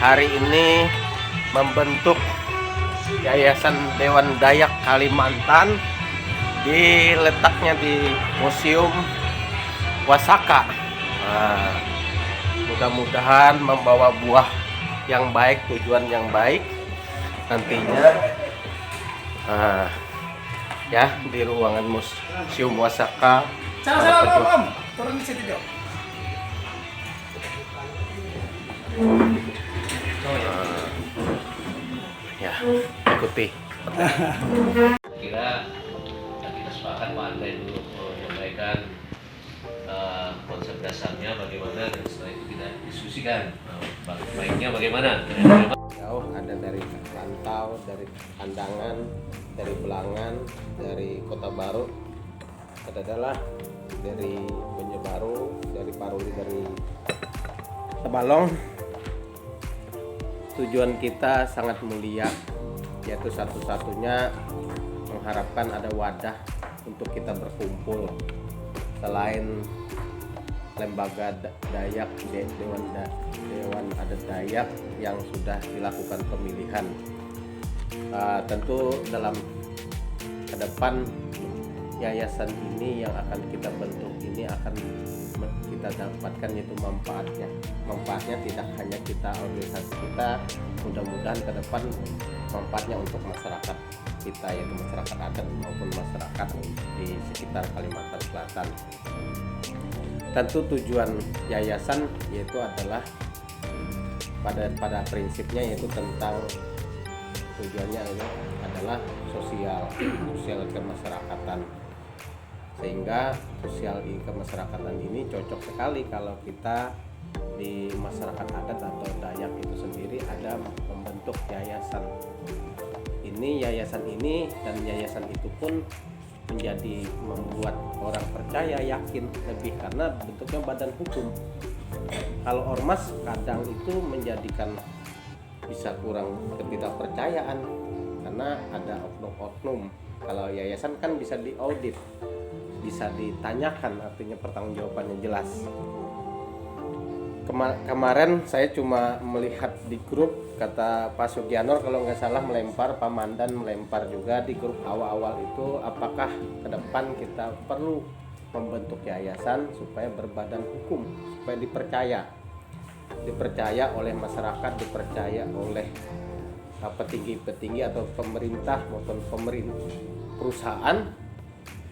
hari ini membentuk Yayasan Dewan Dayak Kalimantan, diletaknya di Museum Wasaka. Nah, mudah-mudahan membawa buah yang baik, tujuan yang baik nantinya. Ya, di ruangan Museum Wasaka. Salam, Om. Turun di situ, Dok. Ya, ikuti. Kira kita sepakat Pak Andre dulu menyampaikan konsep dasarnya bagaimana, dan setelah itu kita diskusikan baiknya bagaimana. Jauh ada dari Rantau, dari Kandangan, dari Belangan, dari Kota Baru, adalah dari Banjarbaru, dari Paruli, dari Tebalong. Tujuan kita sangat mulia, yaitu satu-satunya mengharapkan ada wadah untuk kita berkumpul. Selain lembaga Dayak, Dewan Adat Dayak yang sudah dilakukan pemilihan, tentu dalam ke depan yayasan ini yang akan kita bentuk ini akan kita dapatkan, yaitu manfaatnya tidak hanya kita organisasi kita, mudah-mudahan ke depan manfaatnya untuk masyarakat kita, yaitu masyarakat adat maupun masyarakat di sekitar Kalimantan Selatan. Tentu tujuan yayasan yaitu adalah pada prinsipnya, yaitu tentang tujuannya ini adalah sosial kemasyarakatan, sehingga sosial kemasyarakatan ini cocok sekali kalau kita di masyarakat adat atau Dayak itu sendiri ada membentuk yayasan ini. Yayasan ini dan yayasan itu pun menjadi membuat orang percaya, yakin lebih, karena bentuknya badan hukum. Kalau ormas kadang itu menjadikan bisa kurang ketidakpercayaan karena ada oknum-oknum. Kalau yayasan kan bisa diaudit, bisa ditanyakan, artinya pertanggungjawabannya jelas. Kemarin saya cuma melihat di grup, kata Pak Sugianor kalau nggak salah melempar, Pak Mandan melempar juga di grup awal-awal itu, apakah ke depan kita perlu membentuk yayasan supaya berbadan hukum, supaya dipercaya oleh masyarakat, dipercaya oleh petinggi-petinggi atau pemerintah maupun perusahaan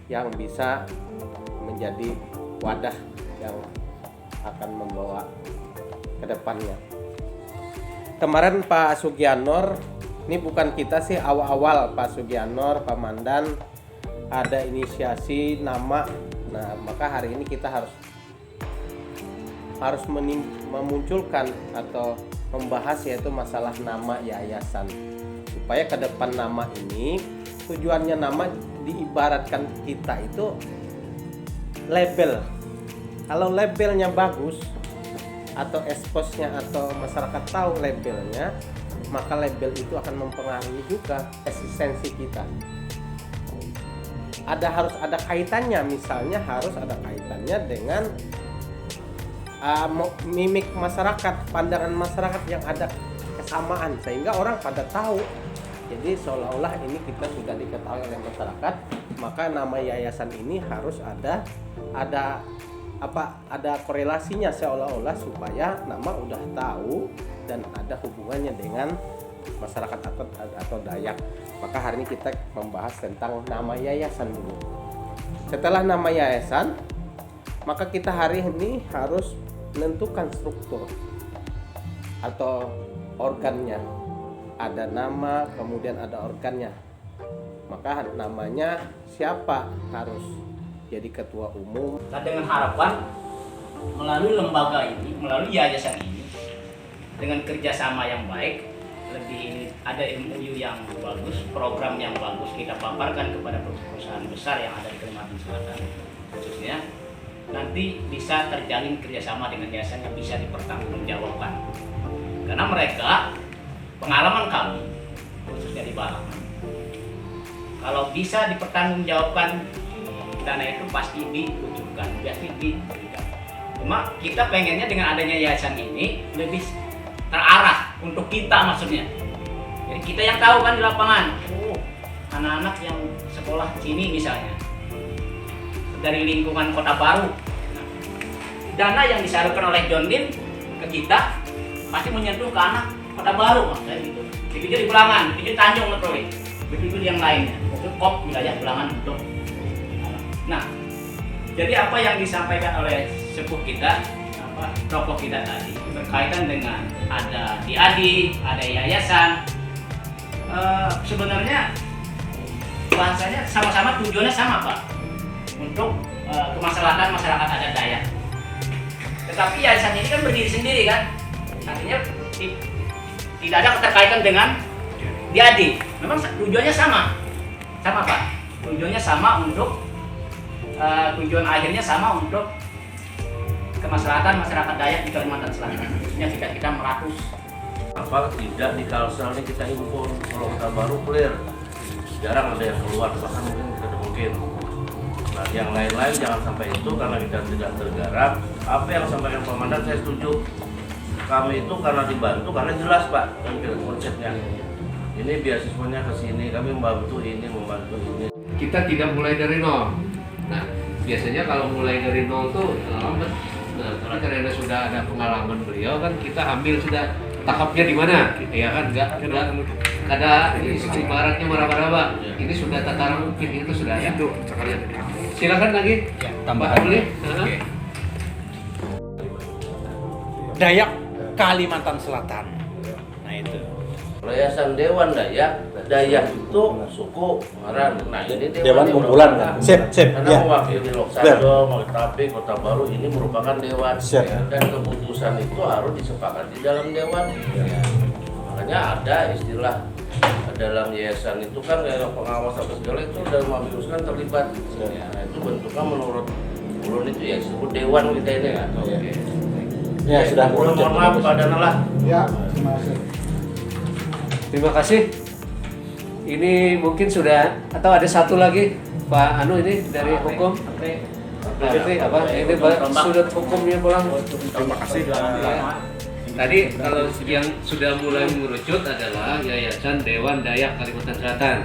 yang bisa menjadi wadah yang akan membawa ke depannya. Kemarin Pak Sugianor, ini bukan kita sih, awal-awal Pak Sugianor, Pak Mandan ada inisiasi nama. Nah, maka hari ini kita harus memunculkan atau membahas, yaitu masalah nama yayasan, supaya ke depan nama ini, tujuannya nama diibaratkan kita itu label. Kalau labelnya bagus atau exposnya atau masyarakat tahu labelnya, maka label itu akan mempengaruhi juga eksistensi kita. Harus ada kaitannya, misalnya harus ada kaitannya dengan mimik masyarakat, pandangan masyarakat yang ada kesamaan, sehingga orang pada tahu. Jadi seolah-olah ini kita sudah diketahui oleh masyarakat, maka nama yayasan ini harus ada korelasinya, seolah-olah supaya nama udah tahu dan ada hubungannya dengan masyarakat atau Dayak. Maka hari ini kita membahas tentang nama yayasan dulu. Setelah nama yayasan, maka kita hari ini harus menentukan struktur atau organnya. Ada nama, kemudian ada organnya. Maka namanya siapa harus jadi ketua umum. Nah, dengan harapan melalui lembaga ini, melalui yayasan ini, dengan kerjasama yang baik, lebih ini ada MOU yang bagus, program yang bagus kita paparkan kepada perusahaan besar yang ada di Kalimantan Selatan khususnya, nanti bisa terjalin kerjasama dengan yayasan yang bisa dipertanggungjawabkan. Karena mereka, pengalaman kami khususnya di Balang, kalau bisa dipertanggungjawabkan, dana itu pasti diwujudkan, pasti diberikan. Cuma kita pengennya dengan adanya yayasan ini lebih terarah untuk kita maksudnya. Jadi kita yang tahu kan di lapangan, anak-anak yang sekolah sini misalnya dari lingkungan Kota Baru, dana yang disalurkan oleh John Lin ke kita pasti menyentuh ke anak Kota Baru, maksudnya gitu. Begitu di Belangan, begitu Tanjung Metrowi, begitu yang lainnya, itu kop wilayah Belangan untuk. Nah, jadi apa yang disampaikan oleh sepuh kita, tokoh kita tadi berkaitan dengan ada diadi, ada yayasan, sebenarnya bahasanya sama-sama tujuannya sama Pak, untuk kemaslahatan masyarakat adat Dayak. Tetapi yayasan ini kan berdiri sendiri kan, artinya tidak ada keterkaitan dengan diadi. Memang tujuannya sama Pak, tujuannya sama untuk tujuan akhirnya sama untuk kemaslahatan masyarakat Dayak di Kalimantan Selatan. Khususnya kita meratus. Apa tidak di Kalsel ini kita impor, kalau Kota Baru clear, jarang ada yang keluar, bahkan mungkin tidak mungkin. Nah, yang lain-lain jangan sampai itu karena kita tidak tergarap. Apa yang sampaikan Komandan saya setuju. Kami itu karena dibantu, karena jelas Pak kan konsepnya. Ini beasiswanya ke sini, kami membantu ini. Kita tidak mulai dari nol. Nah, biasanya kalau mulai dari nol tuh lambat. Nah, karena sudah ada pengalaman beliau kan kita ambil sudah tahapnya di mana, ya kan? Nggak ada ibaratnya meraba-raba. Ini sudah tataran mungkin itu sudah ada. Itu sekalian. Silakan lagi. Ya, tambahan. Boleh. Oke. Dayak Kalimantan Selatan. Nah itu. Yayasan Dewan Dayak itu suku Maran. Nah ini Dewan kumpulan kan? Sip, karena ya. mewakili Loksado, Tapi, Kota Baru ini merupakan dewan. Siap. Dan keputusan itu harus disepakati dalam dewan. Makanya ada istilah dalam yayasan itu kan yang pengawas apa segala itu dalam memutuskan terlibat. Nah itu bentuknya menurut ulun itu ya disebut dewan kita ini kan. Ya, sudah mohon maaf Pak Danalah. Ya, terima kasih. Terima kasih. Ini mungkin sudah atau ada satu lagi Pak Anu ini dari hukum. Apa? Ini sudut hukumnya pulang. Terima kasih. Tadi kalau yang sudah mulai mengerucut adalah Yayasan Dewan Dayak Kalimantan Selatan.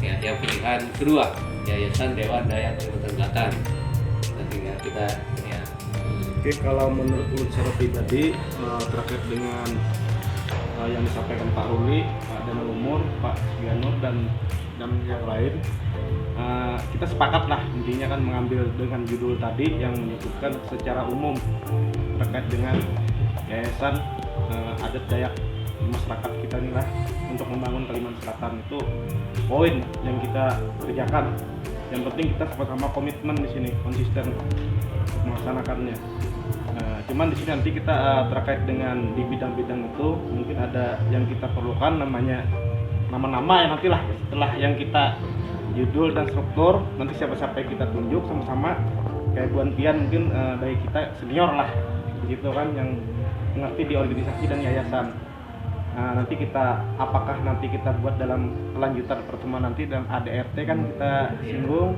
Ya, yang pilihan kedua Yayasan Dewan Dayak Kalimantan Selatan. Nanti ya kita ya. Oke, kalau menurut secara pribadi terkait dengan yang disampaikan Pak Ruli, Pak Danal Umur, Pak Sugianur dan yang lain, kita sepakat lah intinya kan mengambil dengan judul tadi yang menyebutkan secara umum terkait dengan yayasan adat Dayak masyarakat kita nih lah untuk membangun Kalimantan Selatan itu poin yang kita kerjakan. Yang penting kita sama-sama komitmen di sini, konsisten melaksanakannya. Cuman di sini nanti kita terkait dengan di bidang-bidang itu mungkin ada yang kita perlukan namanya nama-nama ya nantilah setelah yang kita judul dan struktur nanti siapa-siapa yang kita tunjuk sama-sama kayak Bu Antian mungkin dari kita senior lah begitu kan yang mengerti di organisasi dan yayasan. Nanti kita apakah nanti kita buat dalam kelanjutan pertemuan nanti dalam ADRT kan kita singgung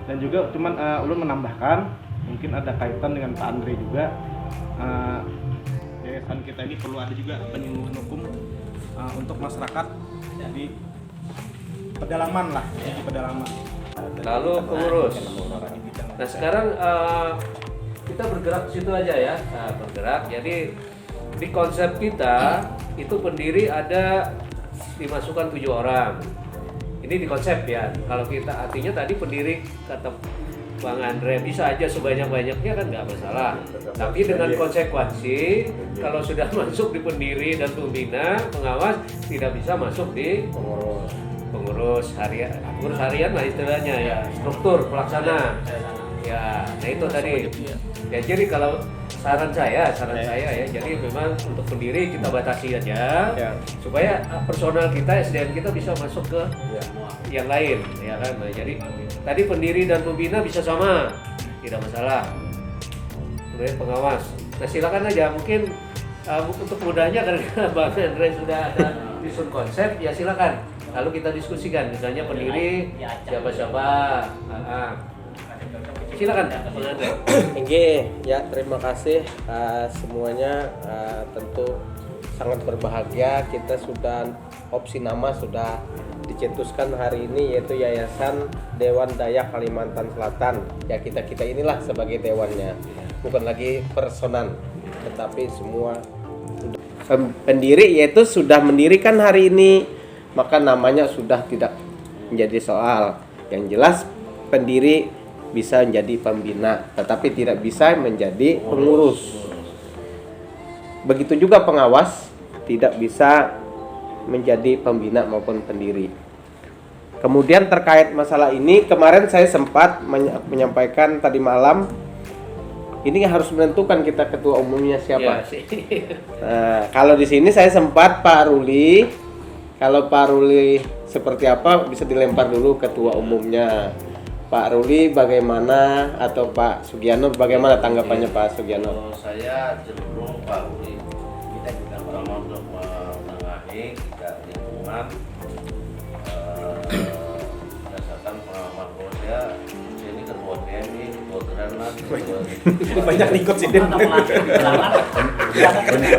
dan juga cuman ulun menambahkan mungkin ada kaitan dengan Pak Andre juga. Yayasan kita ini perlu ada juga penyuluhan hukum untuk masyarakat di pedalaman lah, di pedalaman. Lalu pengurus. Nah sekarang kita bergerak ke situ aja ya. Nah, bergerak. Jadi di konsep kita itu pendiri ada dimasukkan 7 orang. Ini di konsep ya. Kalau kita artinya tadi pendiri kata Bang Andre bisa aja sebanyak-banyaknya kan nggak masalah. Tapi dengan konsekuensi kalau sudah masuk di pendiri dan pembina, pengawas tidak bisa masuk di pengurus harian lah istilahnya ya, struktur pelaksana. Ya, nah itu tadi. Ya jadi kalau saran saya ya, jadi memang untuk pendiri kita batasi aja supaya personal kita, SDM kita bisa masuk ke yang lain, ya kan. Nah, jadi tadi pendiri dan pembina bisa sama, tidak masalah. Kemudian pengawas. Nah silakan aja, mungkin untuk mudahnya karena Bang Andre sudah ada disusun konsep, ya silakan. Lalu kita diskusikan, misalnya pendiri siapa-siapa. Silakan Bang Andre. Oke, ya terima kasih semuanya. Tentu sangat berbahagia kita sudah opsi nama sudah dicetuskan hari ini, yaitu Yayasan Dewan Dayak Kalimantan Selatan. Ya kita inilah sebagai dewannya, bukan lagi personan, tetapi semua pendiri yaitu sudah mendirikan hari ini, maka namanya sudah tidak menjadi soal. Yang jelas pendiri bisa menjadi pembina, tetapi tidak bisa menjadi pengurus. Begitu juga pengawas tidak bisa menjadi pembina maupun pendiri. Kemudian terkait masalah ini, kemarin saya sempat menyampaikan tadi malam, ini harus menentukan kita ketua umumnya siapa. Nah, kalau di sini saya sempat Pak Ruli, kalau Pak Ruli seperti apa bisa dilempar dulu ketua umumnya. Pak Ruli bagaimana, atau Pak Sugianur bagaimana tanggapannya Pak Sugianur? Kalau saya cenderung Pak Ruli, kita juga sama untuk menengahi kita lingkungan berdasarkan pengalaman kalau saya ini ketua TNI, ketua Granat, Banyak ikut sih, Den.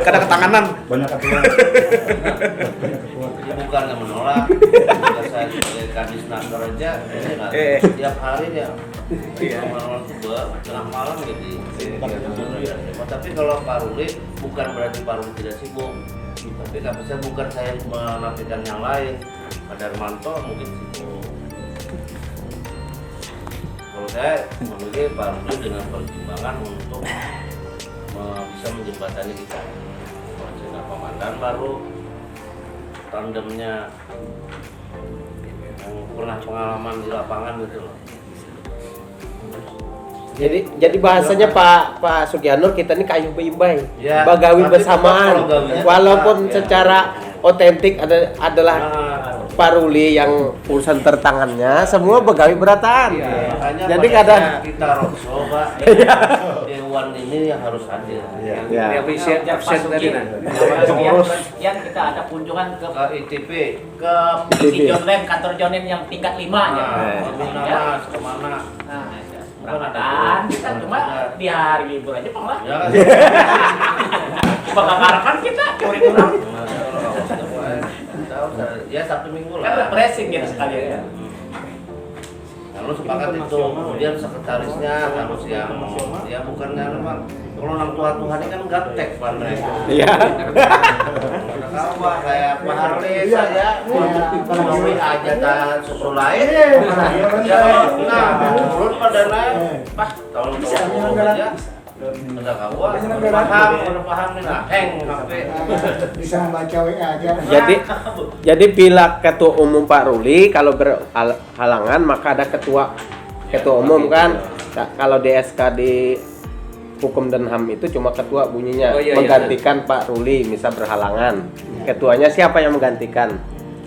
Kadang ketanganan. Banyak ketua. Ini bukan yang menolak. Jika saya sebagai kadis naker aja, ini nggak tiap hari ya. Malam-malam itu tengah malam jadi. Tapi kalau Pak Ruli bukan berarti Pak Ruli tidak sibuk. Tapi nggak bisa, bukan saya menafikan yang lain. Pak Darmanto mungkin sibuk. Kalau saya memilih Pak Ruli dengan pertimbangan untuk bisa menjembatani kita. Sehingga komandan baru, tandemnya yang pernah pengalaman di lapangan gitu loh. Jadi bahasanya Pak Sugianur, kita ini kayu beibai, Ya, bagawi tapi bersamaan. kalau gawinya Walaupun tetap, ya. secara otentik adalah Pak Ruli yang urusan tertangannya, semua begawi berataan. Makanya Jadi pada kadang saat kita roadshow, Pak, dewan ini yang harus hadir. Ya. Yang bisa absen tadi nah. Yang kita ada kunjungan ke Ke ITP, ke si John Lem, kantor John Lem yang tingkat 5 ya. Kemana Ya. mas, kemana? Nah, Ramadan kita cuma di hari libur aja Bang lah. Ya kan? Pengakarkan kita kurikulum. Ya Sabtu Minggu Kan lah. refreshing gitu sekalian ya. Lalu sepakat itu, kemudian sekretarisnya harus yang ya bukannya memang kalau orang tua Tuhan ini kan gaptek Pak Andre. Iya. Ada kawan kayak Pak Harli saya mau aja tak susul lain. Ya nah turun pada naik. Pak tahun aja. Ada kawan paham nih lah. Bisa baca WA aja. Jadi bila ketua umum Pak Ruli kalau berhalangan maka ada ketua umum kan. Nah, kalau di SK di Hukum dan HAM itu cuma ketua bunyinya, Oh, iya, menggantikan Pak Ruli misal berhalangan. Ketuanya siapa yang menggantikan?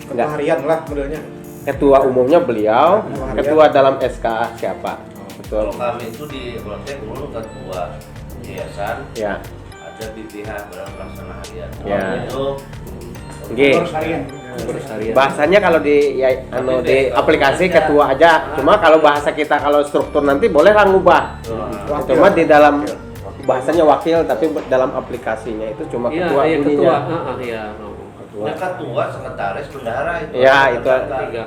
Enggak. Harian lah modelnya. Ketua umumnya beliau, ketua dalam SK siapa? Kalau Betul. kami itu di Lotek dulu ketua yayasan, Ya. ada BPH Badan Pelaksana Harian. Ya. Itu Oke. Bahasanya kalau di di aplikasi ketua aja. Cuma kalau bahasa kita kalau struktur nanti boleh lah ngubah. Cuma di dalam bahasanya wakil, tapi dalam aplikasinya itu cuma Iya, ketua iya ketua. bunyinya. Iya. ya ketua, sekretaris, bendahara itu. Ya, itu. Tiga.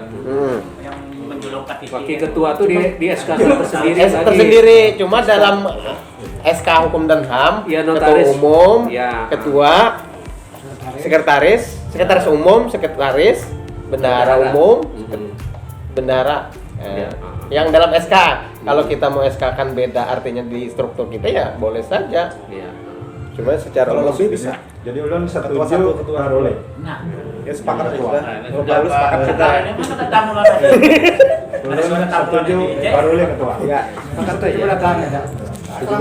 Yang menjuluk ke TV. Wakil ketua tuh di SK tersendiri. lagi. Tersendiri, cuma dalam SK Hukum dan HAM, Ya, ketua notaris. umum, Ya. ketua, sekretaris umum, sekretaris, bendahara Bendahara. umum, Mhm. bendahara. Ya. Yang dalam SK, kalau kita mau SK kan beda artinya di struktur kita ya boleh saja. Iya. Cuma secara Kalau umum lebih bisa. Jadi ulun setuju ketua Role. Nah, Ya sepakat ketua. Nah, ini Kalau sudah Paulus sepakat Pak. ketua. ini mana ketemu lagi? Ulun setuju Pak Role ketua. Ya. Sepakat aja. Udah tahan aja.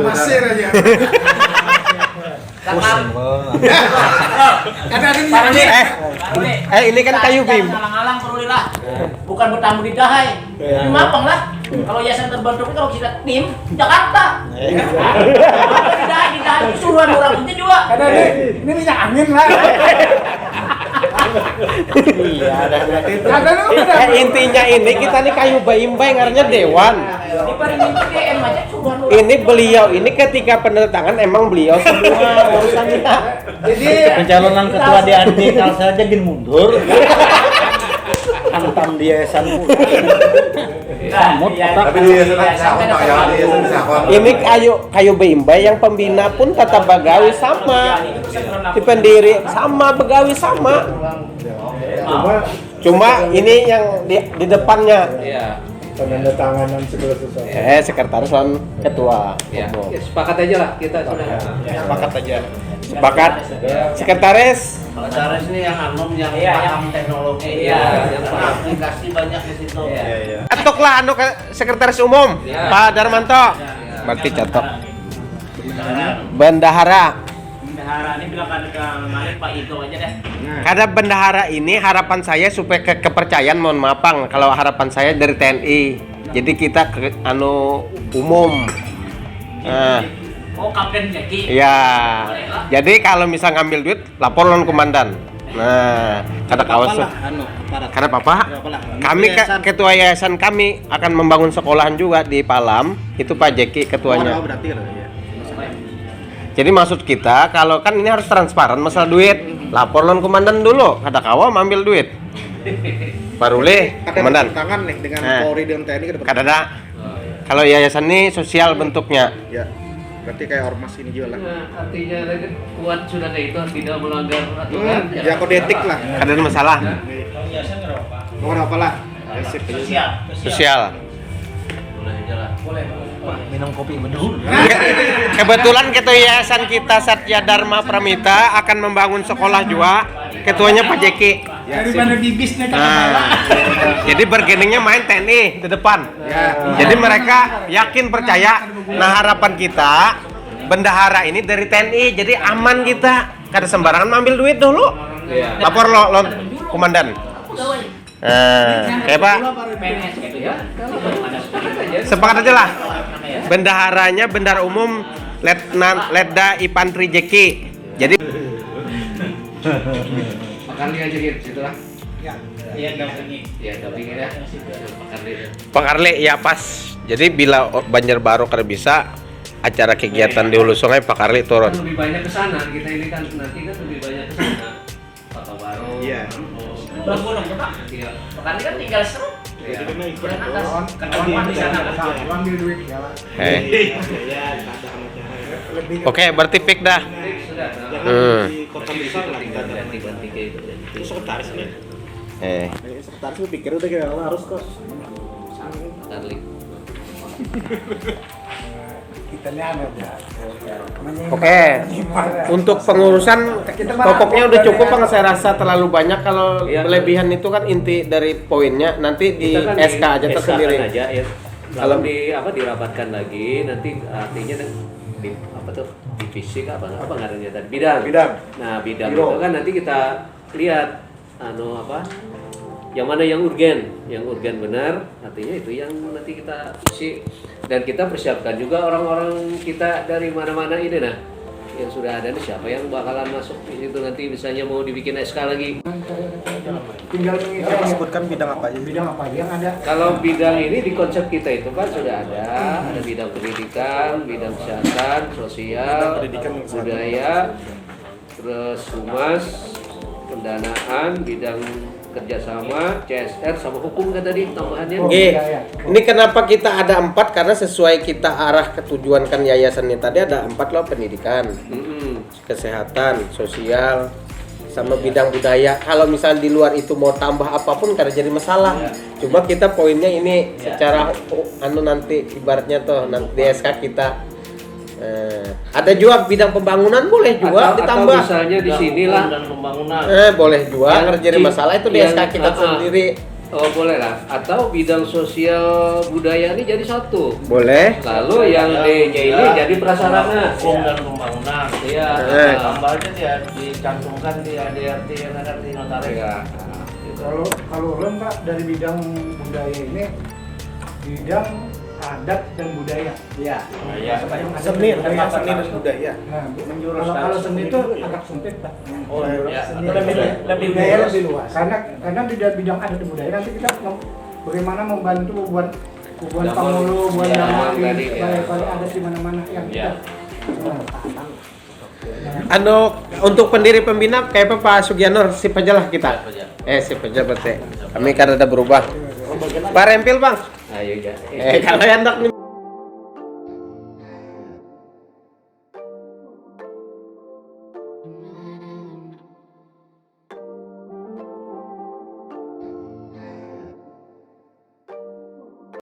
Masir aja. ini kan kayu bim. Alang-alang perlu lah. Bukan bertamu di Dahai. Di Mampang lah. Kalau yayasan terbentuk itu kalau kita tim Jakarta. Di Dahai suruhan orang itu juga. Ini minyak angin lah. Iya, ada berarti itu. Intinya ini kita nih kayu baimbai ngarnya dewan. Di paling DM aja coba lu. Ini beliau ini ketika penandatangan emang beliau semua urusannya. Jadi pencalonan ketua DRT Kalsel aja gini mundur. Hantam dia sanmu. Samut Tapi dia senang sakon Pak ya, dia senang sakon. Ini kayu baimbai yang pembina pun tetap begawi sama. Si pendiri sama begawi sama. Cuma ini yang di depannya. Iya. Penandatanganan segala sesuatu. Sekretaris dan ketua. Ya, umum. sepakat aja lah kita sudah. Sepakat aja. Sepakat. Sekretaris. Sekretaris ini yang anom yang Iya, paham teknologi, Iya. yang aplikasi banyak di situ. Iya. Catuklah ke sekretaris umum Pak Darmanto. Berarti catok. Bendahara. Bendahara ini bilang ke kemarin Pak Igo aja deh. Karena bendahara ini harapan saya supaya kepercayaan, mohon maaf Bang, kalau harapan saya dari TNI. Jadi kita umum. Nah, Oh, Kapten Jaki. ya. Jadi kalau misal ngambil duit, lapor lawan komandan. Nah, kata kawas. Karena Papa, kami ketua yayasan kami akan membangun sekolahan juga di Palam. Itu Pak Jeki ketuanya. Jadi maksud kita kalau kan ini harus transparan masalah duit. Lapor lawan komandan dulu. Kata kawa ambil duit. Baru komandan. Tangan nih dengan Polri dan TNI ke depan. Kadada. Kalau yayasan ini sosial bentuknya. Ya. Berarti kayak ormas ini juga lah. Nah, artinya kuat sudah kayak itu tidak melanggar aturan. Ya kode etik lah. Kadada masalah. Mau apa lah? Sosial. Sosial. Boleh aja lah. Minum kopi bedul. Kebetulan ketua yayasan kita Satya Dharma Pramita akan membangun sekolah juga. Ketuanya Pak Jeki. Daripada bibisnya kan. Nah, jadi bergeningnya main TNI di depan. Jadi mereka yakin percaya. Nah harapan kita bendahara ini dari TNI, jadi aman kita. Kada sembarangan ambil duit dulu. Iya. Lapor lo komandan. Kayak Pak. PNS gitu ya. Sepakat aja lah. Bendaharanya bendahara umum Letda Ipantri Jeki. Jadi Pak Karli aja gitu, situlah. Iya, dampingi. Ya, dampingin ya. Pak Karli. Pak Karli ya pas. Jadi bila Banjarbaru kada bisa acara kegiatan di hulu sungai Pak Karli turun. Kan lebih banyak ke sana, kita ini kan nanti kan lebih banyak ke sana. Kota Baru. Iya. Bagus dong, Pak. Iya. Pak Karli kan tinggal serut. Iya. Kurang atas. Ketemuan di sana kan. Ambil duit ya. Oke, berarti fix dah. Sudah. Kota besar lah kita Ganti-ganti kayak itu. itu sekretaris nih. Sekretaris gue pikir udah kayak harus kok. Pak Karli. Oke. Untuk pengurusan pokoknya udah cukup Bang, saya rasa terlalu banyak kalau Iya. berlebihan itu kan inti dari poinnya nanti di Kita kan SK aja SK tersendiri. kan aja ya. Kalau- Kalau dirapatkan lagi nanti artinya di apa tuh divisi apa ngarannya tadi bidang. Nah bidang itu kan nanti kita lihat yang mana yang urgen benar artinya itu yang nanti kita isi dan kita persiapkan juga orang-orang kita dari mana-mana ini yang sudah ada nih siapa yang bakalan masuk di situ nanti misalnya mau dibikin SK lagi. Tinggal menyebutkan bidang apa aja. yang ada? Kalau bidang ini di konsep kita itu kan sudah ada bidang pendidikan, bidang kesehatan, sosial, budaya, terus humas, pendanaan, bidang kerjasama, CSR sama hukum kan tadi tambahannya. Oke. Ini kenapa kita ada 4 karena sesuai kita arah ketujuan kan yayasannya tadi ada 4 loh, pendidikan, kesehatan, sosial, sama bidang budaya. Kalau misal di luar itu mau tambah apapun kada jadi masalah. Cuma kita poinnya ini secara nanti ibaratnya tuh nanti di SK kita ada juga bidang pembangunan boleh juga ditambah. Atau misalnya di sinilah dan pembangunan. Boleh juga Yang kada jadi masalah itu di yang- SK kita sendiri. Oh boleh lah. Atau bidang sosial budaya ini jadi satu. Boleh. Lalu yang D-nya ini jadi prasarana. Hukum dan pembangunan. Iya. Tambah aja dia dicantumkan di ADRT yang ada di notaris. Iya. Kalau ulun Pak dari bidang budaya ini bidang adat dan budaya. Iya. Ya. Seni dan budaya. Nah, Menjurus kalau ke seni seni itu dulu ya? agak sempit, Pak. Oh, Ya. seni Lebih budaya luas. lebih luas. Karena di bidang adat dan budaya nanti kita bagaimana membantu buat Zaman. pamulu, buat Ya, zaman di tadi, ya. balai-balai adat di mana-mana yang Ya. kita Anu untuk pendiri pembina kayak apa Pak Sugianor sip aja lah kita. Sip aja berarti. Kami kan ada berubah. Pak Rempil Bang. Ayo ya. Kalau hendak nih